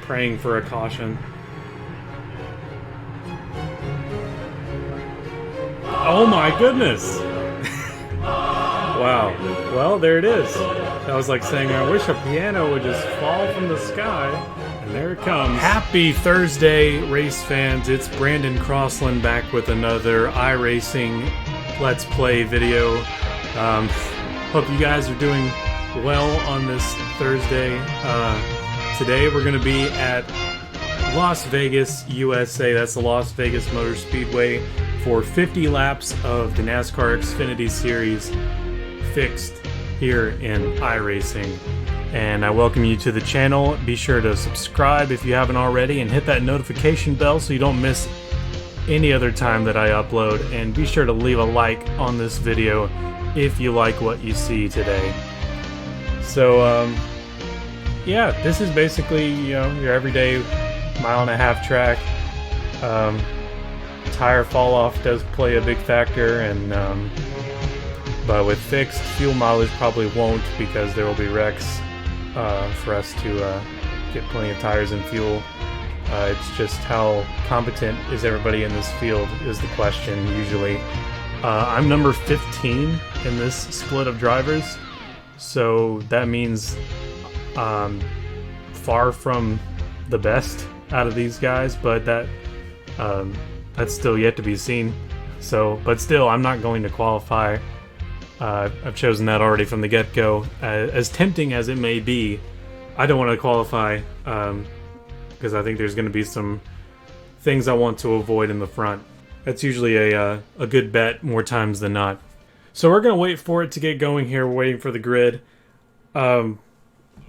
praying for a caution. Oh my goodness! Wow. Well, there it is. That was like saying, I wish a piano would just fall from the sky. And there it comes. Happy Thursday, race fans. It's Brandon Crossland back with another iRacing Let's Play video. Hope you guys are doing well on this Thursday. Today we're going to be at Las Vegas, USA. That's the Las Vegas Motor Speedway for 50 laps of the NASCAR Xfinity Series fixed here in iRacing. And I welcome you to the channel. Be sure to subscribe if you haven't already and hit that notification bell so you don't miss any other time that I upload. And be sure to leave a like on this video if you like what you see today. So yeah, this is basically, you know, your everyday mile-and-a-half track. Tire fall off does play a big factor, and but with fixed, fuel mileage probably won't, because there will be wrecks for us to get plenty of tires and fuel. It's just how competent is everybody in this field is the question usually. I'm number 15 in this split of drivers, so that means far from the best out of these guys, but that's still yet to be seen. So, but still, I'm not going to qualify. I've chosen that already from the get-go. As tempting as it may be, I don't want to qualify because I think there's going to be some things I want to avoid in the front. That's usually a good bet more times than not. So we're going to wait for it to get going here. We're waiting for the grid. I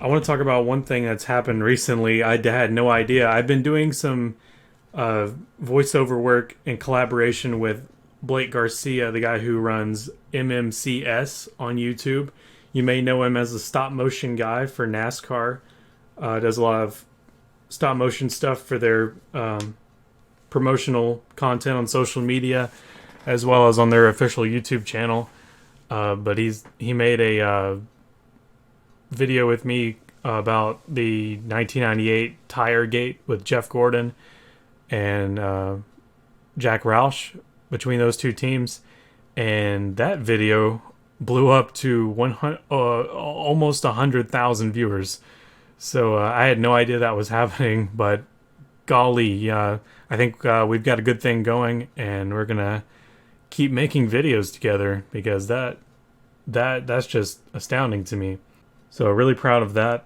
want to talk about one thing that's happened recently. I had no idea. I've been doing some voiceover work in collaboration with Blake Garcia, the guy who runs MMCS on YouTube. You may know him as a stop motion guy for NASCAR. Does a lot of stop motion stuff for their promotional content on social media, as well as on their official YouTube channel. But he made a video with me about the 1998 Tire Gate with Jeff Gordon and Jack Roush, between those two teams, and that video blew up to almost 100,000 viewers. So I had no idea that was happening, but golly, I think we've got a good thing going, and we're gonna keep making videos together, because that's just astounding to me. So really proud of that.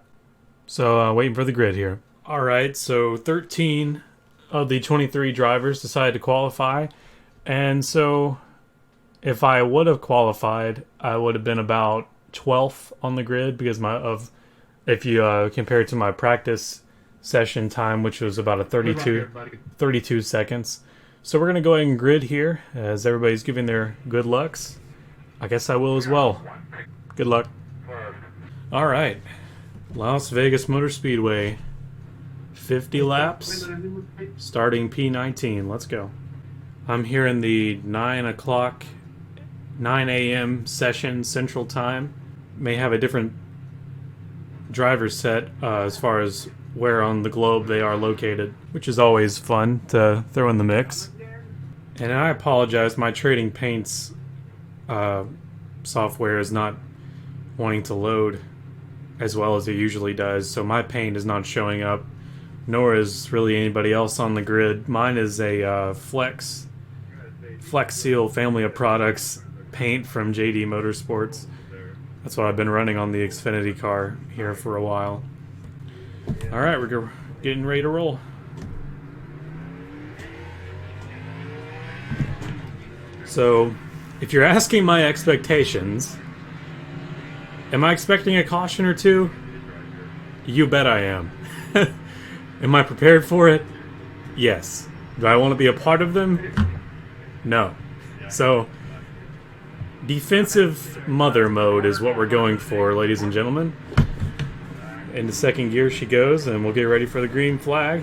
So waiting for the grid here. All right, so 13 of the 23 drivers decided to qualify. And so if I would have qualified, I would have been about 12th on the grid, because if you compare it to my practice session time, which was about a 32 seconds. So we're going to go ahead and grid here as everybody's giving their good lucks. I guess I will as well. Good luck. All right. Las Vegas Motor Speedway. 50 laps, starting P19. Let's go. I'm here in the 9 a.m. session Central Time. May have a different driver set as far as where on the globe they are located, which is always fun to throw in the mix. And I apologize, my trading paints software is not wanting to load as well as it usually does, so my paint is not showing up, nor is really anybody else on the grid. Mine is a Flex Seal family of products paint from JD Motorsports. That's what I've been running on the Xfinity car here for a while. Alright, we're getting ready to roll. So, if you're asking my expectations, am I expecting a caution or two? You bet I am. Am I prepared for it? Yes. Do I want to be a part of them? No. So, defensive mother mode is what we're going for, ladies and gentlemen. In the second gear she goes, and we'll get ready for the green flag.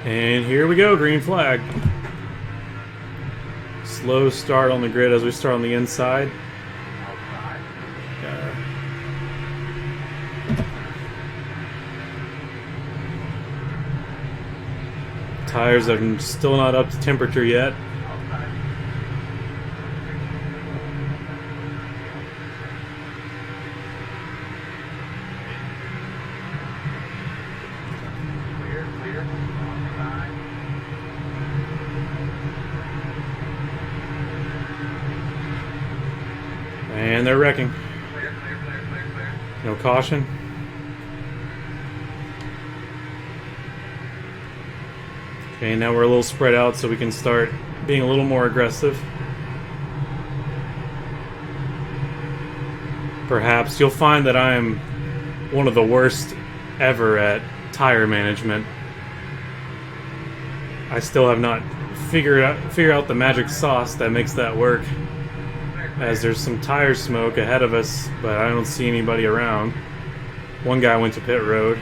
And here we go, green flag. Slow start on the grid as we start on the inside. Tires are still not up to temperature yet. And they're wrecking. No caution. Okay, now we're a little spread out so we can start being a little more aggressive. Perhaps you'll find that I'm one of the worst ever at tire management. I still have not figured out the magic sauce that makes that work. As there's some tire smoke ahead of us, but I don't see anybody around. One guy went to pit road.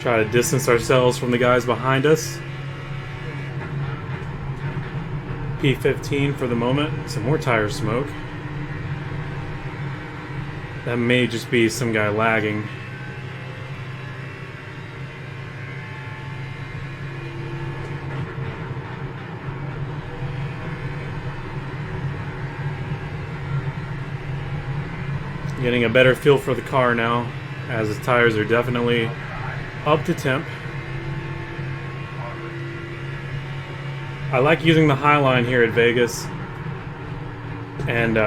Try to distance ourselves from the guys behind us. P15 for the moment. Some more tire smoke. That may just be some guy lagging. Getting a better feel for the car now, as the tires are definitely up to temp. I like using the high line here at Vegas and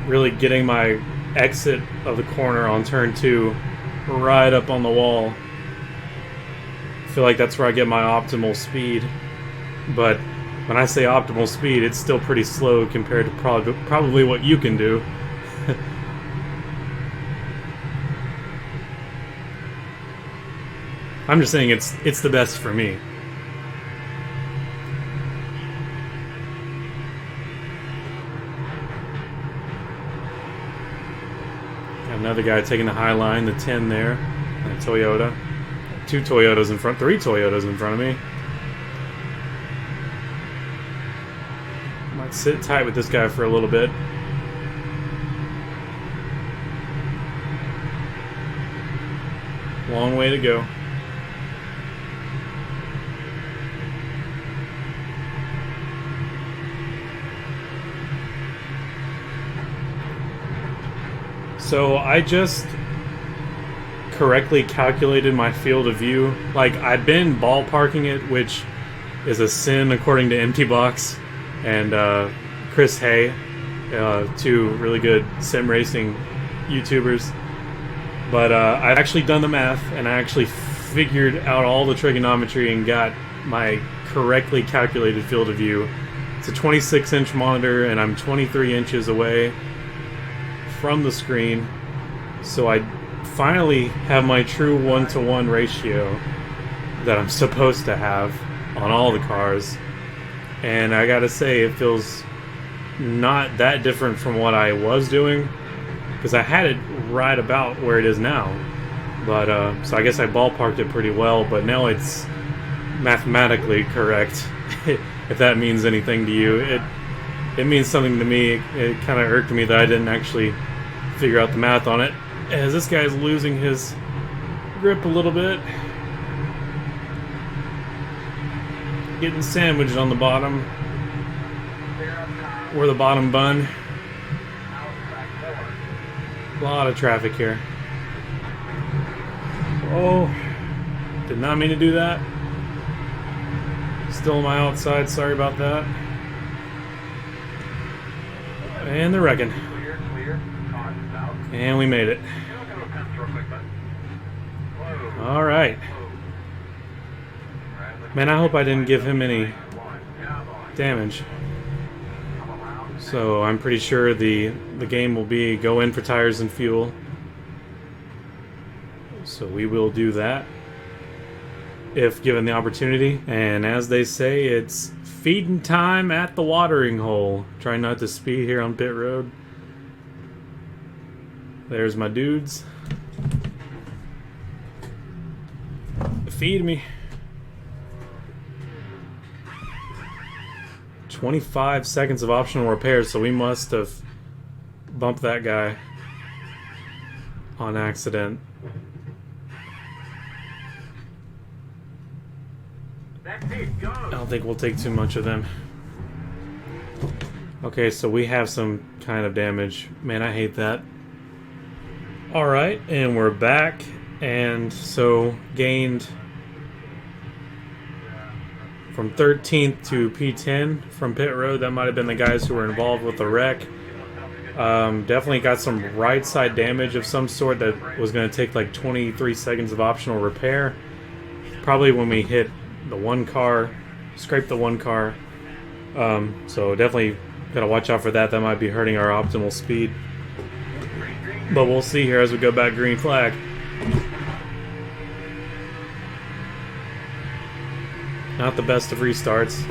really getting my exit of the corner on turn 2 right up on the wall. I feel like that's where I get my optimal speed, but when I say optimal speed, it's still pretty slow compared to probably what you can do. I'm just saying it's the best for me. Got another guy taking the high line, the 10 there, a Toyota. 2 Toyotas in front, 3 Toyotas in front of me. Might sit tight with this guy for a little bit. Long way to go. So I just correctly calculated my field of view. Like, I've been ballparking it, which is a sin according to Empty Box and Chris Hay, 2 really good sim racing YouTubers. But I've actually done the math, and I actually figured out all the trigonometry and got my correctly calculated field of view. It's a 26-inch monitor, and I'm 23 inches away from the screen, so I finally have my true 1-to-1 ratio that I'm supposed to have on all the cars, and I gotta say it feels not that different from what I was doing, because I had it right about where it is now, but so I guess I ballparked it pretty well, but now it's mathematically correct. If that means anything to you, it means something to me. It kind of irked me that I didn't actually figure out the math on it, as this guy's losing his grip a little bit. Getting sandwiched on the bottom. We're the bottom bun. A lot of traffic here. Oh, did not mean to do that. Still on my outside, sorry about that. And they're wrecking. And we made it. Alright. Man, I hope I didn't give him any damage. So I'm pretty sure the game will be go in for tires and fuel. So we will do that if given the opportunity. And as they say, it's feeding time at the watering hole. Try not to speed here on pit road. There's my dudes. Feed me. 25 seconds of optional repairs, so we must have bumped that guy on accident. I don't think we'll take too much of them. Okay, so we have some kind of damage. Man, I hate that. Alright, and we're back. And so gained from 13th to P10 from pit road. That might have been the guys who were involved with the wreck. Definitely got some right side damage of some sort that was going to take like 23 seconds of optional repair. Probably when we hit the one car, scraped the one car. So definitely got to watch out for that. That might be hurting our optimal speed. But we'll see here as we go back green flag. Not the best of restarts.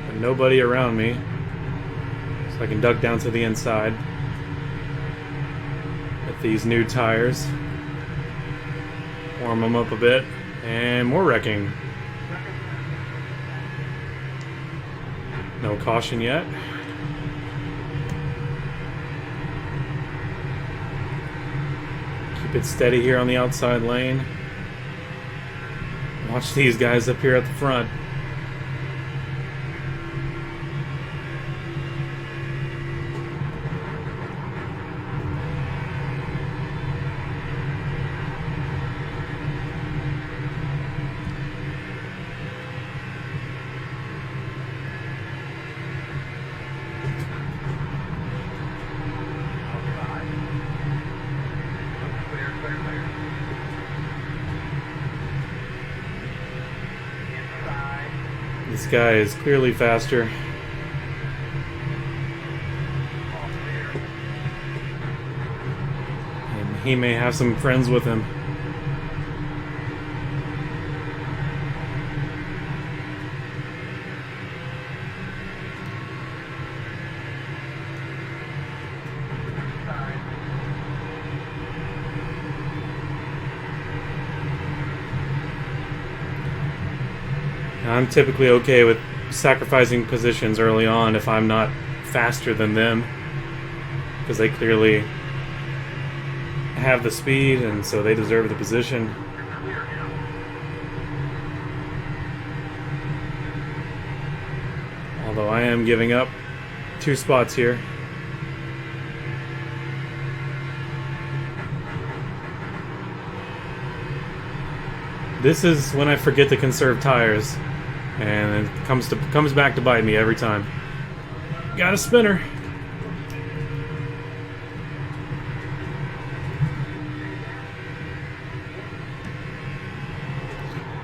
And nobody around me. So I can duck down to the inside with these new tires. Warm them up a bit. And more wrecking. No caution yet. Keep it steady here on the outside lane. Watch these guys up here at the front. This guy is clearly faster. And he may have some friends with him. I'm typically okay with sacrificing positions early on if I'm not faster than them, because they clearly have the speed and so they deserve the position. Although I am giving up 2 spots here. This is when I forget to conserve tires. And it comes back to bite me every time. Got a spinner.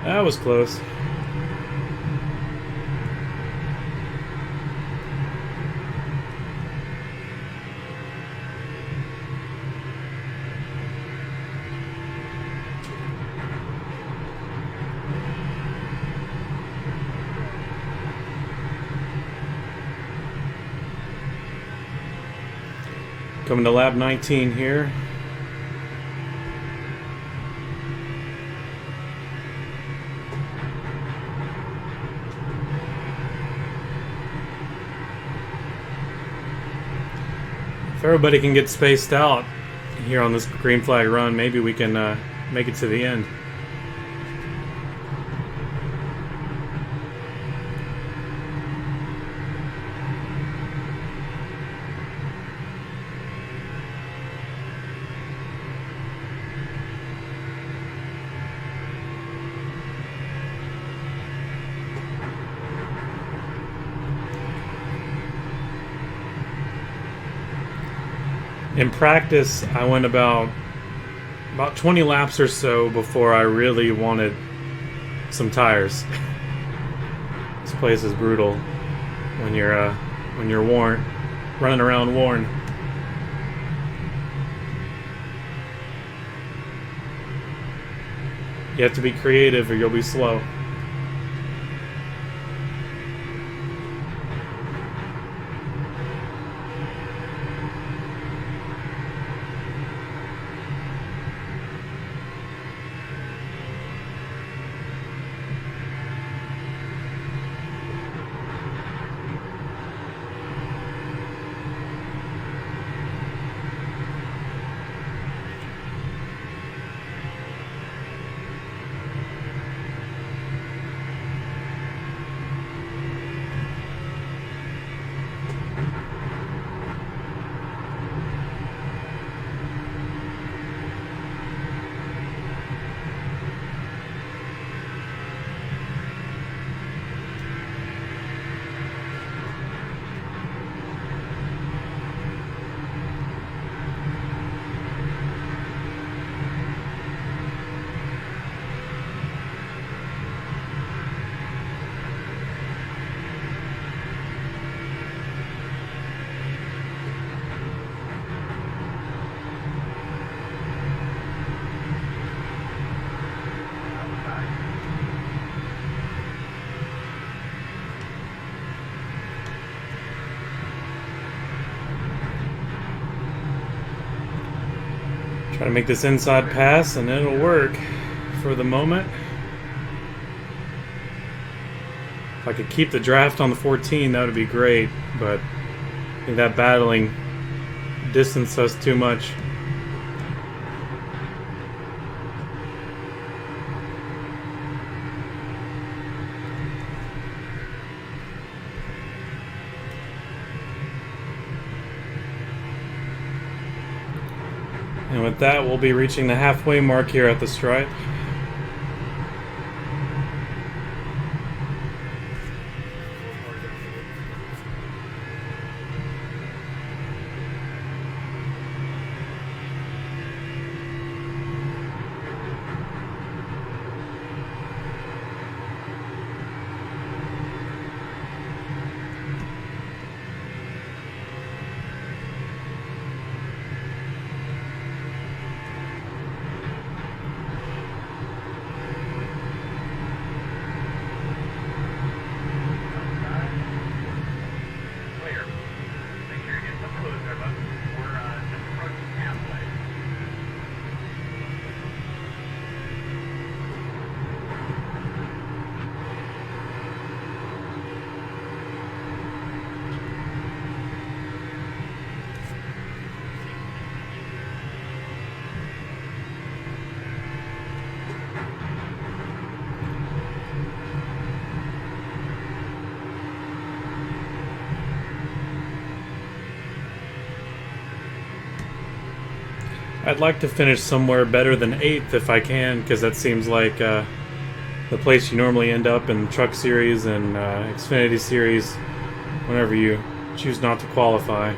That was close. Coming to lap 19 here. If everybody can get spaced out here on this green flag run, maybe we can make it to the end. In practice, I went about 20 laps or so before I really wanted some tires. This place is brutal when you're worn, running around worn. You have to be creative or you'll be slow. Try to make this inside pass and it'll work for the moment. If I could keep the draft on the 14, that would be great, but I think that battling distanced us too much. And with that, we'll be reaching the halfway mark here at the stripe. I'd like to finish somewhere better than 8th if I can, because that seems like the place you normally end up in Truck Series and Xfinity Series whenever you choose not to qualify.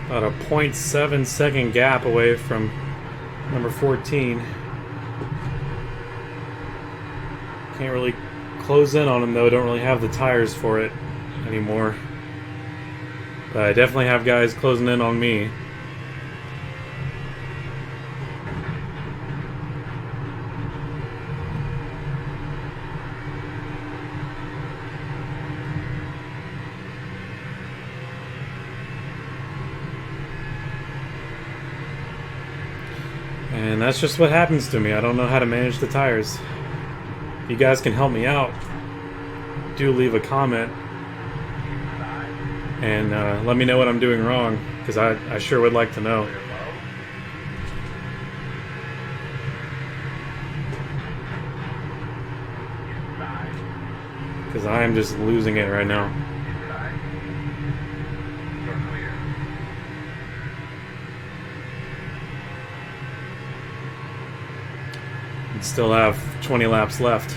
About a 0.7 second gap away from number 14. Can't really close in on him though, don't really have the tires for it anymore. But I definitely have guys closing in on me. And that's just what happens to me. I don't know how to manage the tires. If you guys can help me out, do leave a comment and let me know what I'm doing wrong, because I sure would like to know. Because I am just losing it right now. Still have 20 laps left.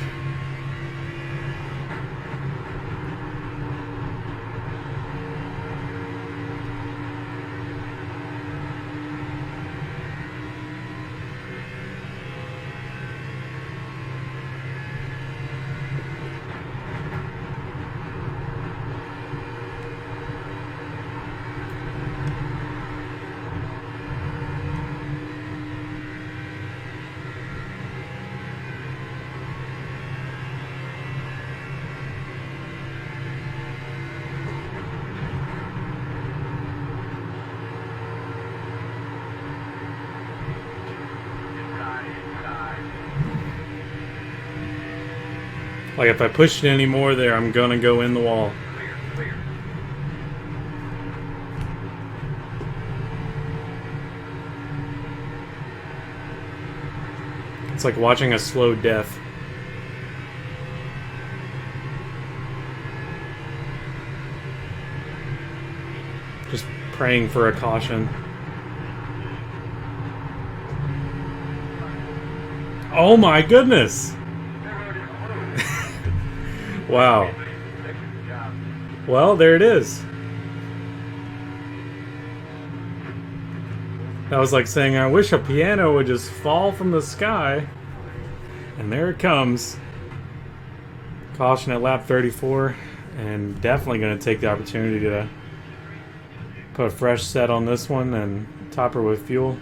Like if I push it any more there, I'm gonna go in the wall. It's like watching a slow death. Just praying for a caution. Oh my goodness! Wow. Well, there it is. That was like saying, I wish a piano would just fall from the sky. And there it comes. Caution at lap 34. And definitely going to take the opportunity to put a fresh set on this one and top her with fuel.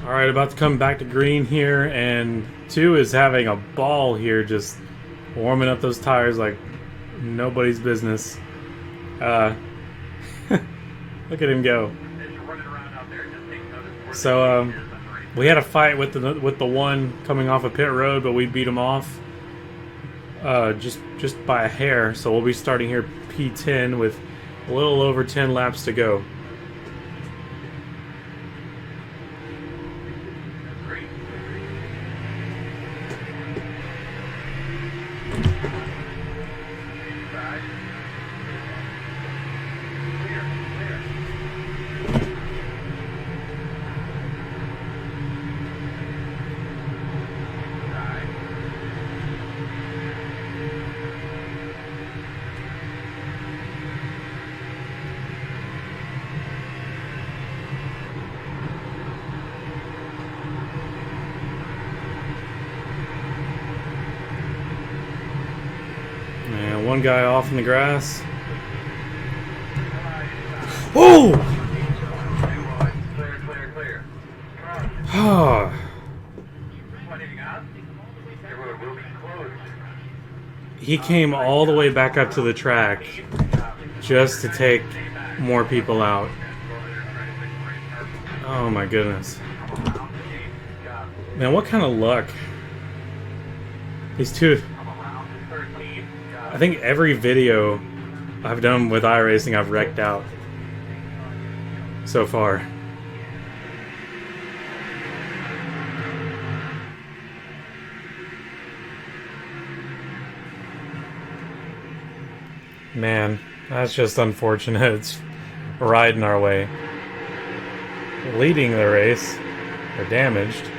Alright, about to come back to green here, and 2 is having a ball here, just warming up those tires like nobody's business. Look at him go. So we had a fight with the one coming off of pit road, but we beat him off just by a hair. So we'll be starting here P10 with a little over 10 laps to go. And one guy off in the grass. Oh! He came all the way back up to the track just to take more people out. Oh my goodness. Man, what kind of luck. These two... I think every video I've done with iRacing I've wrecked out so far. Man, that's just unfortunate. It's riding our way. Leading the race. They're damaged.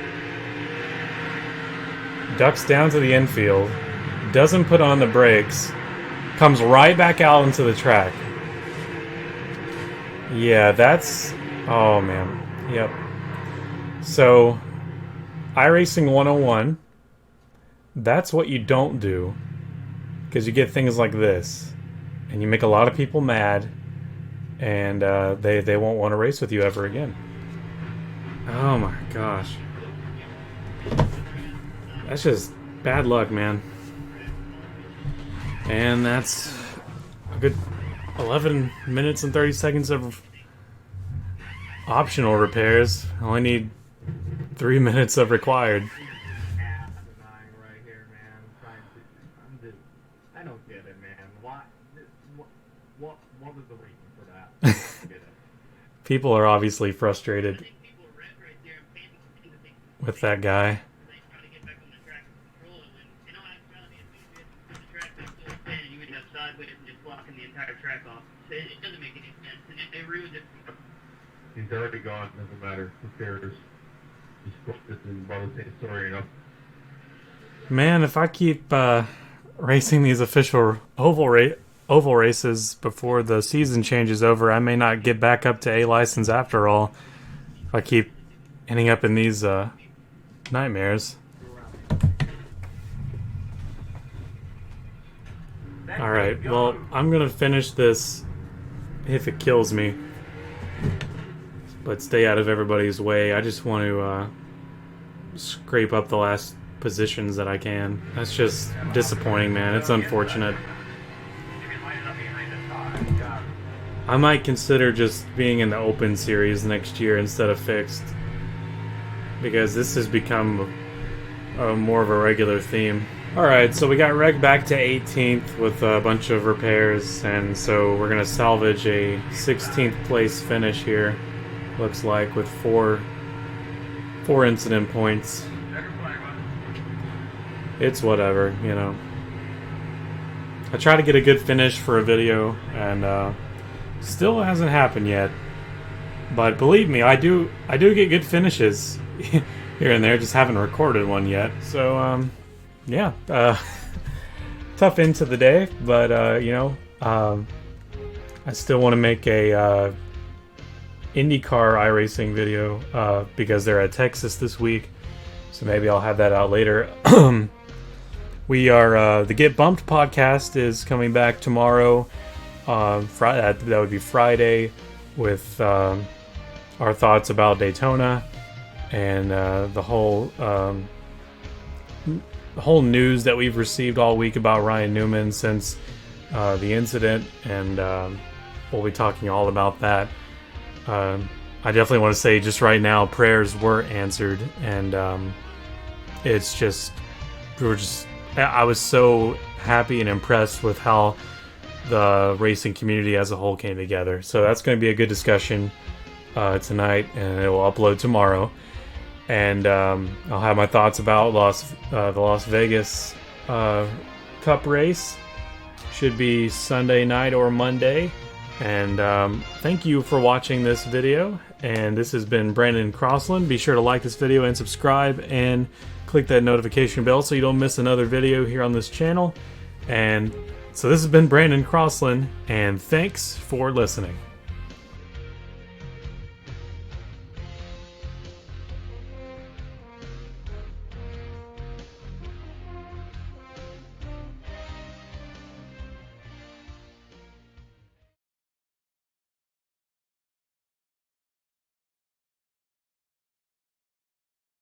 Ducks down to the infield. Doesn't put on the brakes. Comes right back out into the track. Yeah, that's... Oh, man. Yep. So, iRacing 101. That's what you don't do. Because you get things like this. And you make a lot of people mad. And they won't want to race with you ever again. Oh my gosh. That's just bad luck, man. And that's a good 11 minutes and 30 seconds of optional repairs. I only need 3 minutes of required. I don't get it, man. What was the reason for that? People are obviously frustrated with that guy. He's already gone. Doesn't matter. Who cares? Just focus and follow the same story, you know. Man, if I keep racing these official oval races before the season changes over, I may not get back up to A license after all. If I keep ending up in these nightmares. Alright, well, I'm gonna finish this if it kills me. But stay out of everybody's way. I just want to scrape up the last positions that I can. That's just disappointing, man. It's unfortunate. I might consider just being in the open series next year instead of fixed, because this has become more of a regular theme. Alright, so we got wrecked back to 18th with a bunch of repairs, and so we're going to salvage a 16th place finish here, looks like, with four incident points. It's whatever, you know. I try to get a good finish for a video, and still hasn't happened yet. But believe me, I do get good finishes here and there, just haven't recorded one yet. So, yeah. Tough end to the day, but, you know, I still want to make a IndyCar iRacing video because they're at Texas this week. So maybe I'll have that out later. We are the Get Bumped podcast is coming back tomorrow. Friday, that would be Friday, with our thoughts about Daytona and the whole news that we've received all week about Ryan Newman since the incident, and we'll be talking all about that. I definitely want to say just right now, prayers were answered, and it's just I was so happy and impressed with how the racing community as a whole came together. So that's going to be a good discussion tonight, and it will upload tomorrow. And I'll have my thoughts about the Las Vegas Cup race. Should be Sunday night or Monday. And thank you for watching this video. And this has been Brandon Crossland. Be sure to like this video and subscribe, and click that notification bell so you don't miss another video here on this channel. And so this has been Brandon Crossland, and thanks for listening.